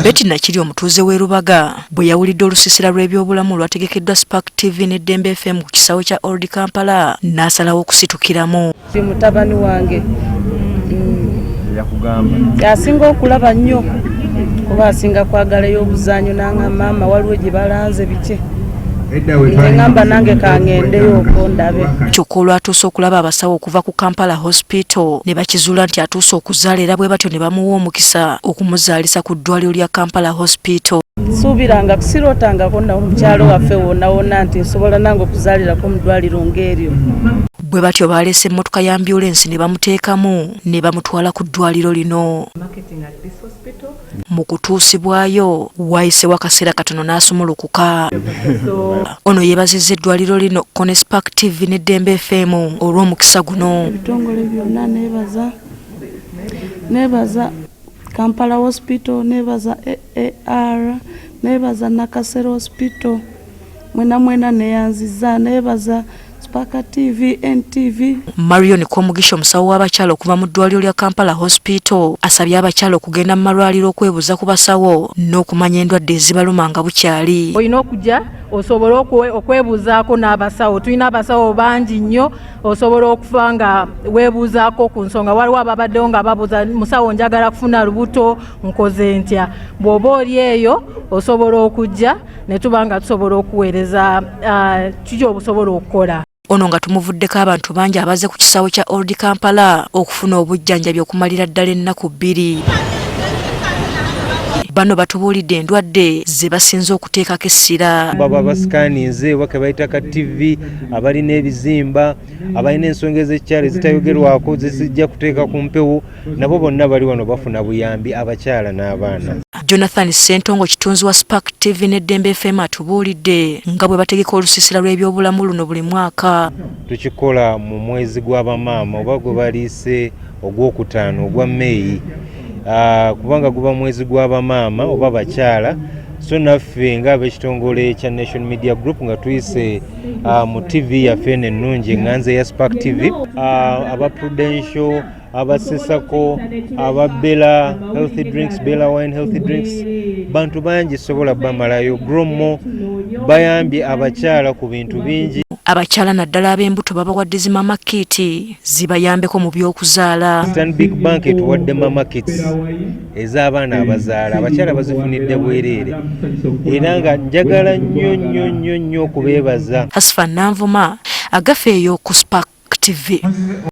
Betty Nakiri omutuuze w'e Rubaga bwe yawulidde olusiisira lw'ebyobulamu lwategekeddwa Spark TV ne Dembe FM ku kisawo kya Old Kampala n'asalawo okusitukiramu. Mutabani wange yasinga okulaba nnyo kuba asinga kwagala y'obuzanyo nanga maama waliwo gye balanze bike ngamba nange kangendeyo okwo ndabe. Kyokka olwatuuse okulaba abasawo okuva ku Kampala Hospital ne bakizuula nti atuuse okuzaala era bwe batyo ne bamuwa omukisa okumuzaalisa ku ddwaliro lya Kampala Hospital. Suubiranga kusirootangako nawo mukyalo waffe wonna nti nsobola nange okuzaalirako mu ddwaliro ng'eryo. Bwe batyo baleese emmotoka ya ambulensi ne bamuteekamu ne bamutwala ku ddwaliro lino. Mu kutuusibwayo wayisewo akaseera katono n'asumulukuka. Ono yeebazizza eddwaliro lino Kone Spark TV ne Dembe FM olw'omukisa guno. Ebitongole byonna neebaza Kampala Hospital, neebaza AAR, neebaza Nakasero Hospital, mwena neyanziza, neebaza Spark TV, NTV. Marion Komugisha omusawo w'abakyala okuva mu ddwaliro lya Kampala Hospital asabye abakyala okugenda mu malwaliro okwebuuza ku basawo n'okumanya endwadde ezibaluma nga bukyali. Olina okujja osobola okwebuuzaako n'abasawo. Tulina abasawo bangi nnyo osobola okufa nga weebuuzaako ku nsonga. Waliwo ababaddewo nga babuuza musawo njagala kufuna lubuto nkoze ntya. Bw'oba oli eyo osobola okujja ne tuba nga tusobola okuweereza kiki obusobola okukola. Ono nga tumuvuddeko abantu bangi abaze ku kisawo kya Old Kampala okufuna obujjanjabi okumalira ddala ennaku 2. Bano batubuulidde endwadde ze basinze okuteekako essira. Baba basikaninze wake bayita ka TV abalina ebizimba abalina ensonga ez'ekyalo ezitayogerwako zizijja kuteeka ku mpewo nabo bonna bali wano bafuna buyambi abakyala n'abaana. Jonathan Ssentongo kitunzi wa Spark TV ne Dembe FM atubuulidde nga bwe bategeka olusiisira lw'ebyobulamu luno buli mwaka. Tukikola mu mwezi gw'abamaama oba gwe baliise ogwokutaano ogwa May. Kubanga guba mwezi gw'abamaama oba bakyala, so naffe nga ab'ekitongole kya Nation Media Group nga tuyise mu TV yaffe ennungi eŋŋanze ya Spark TV, aba Prudential, aba Sesako, aba Bella Healthy Drinks, Bella Wine Healthy Drinks, bantu bangi sobola bamalayo. Gromo bayambye abakyala ku bintu bingi. Abakyala naddala ab'embuto babawadde zi mama kit zibayambeko mu by'okuzaala. Stanbic Bank etuwadde mama kits ez'abaana abazaala, abakyala bazifunidde bwereere era nga njagala nnyo okubeebaza. Asfa Nanvuma agafe eyo ku Spark TV.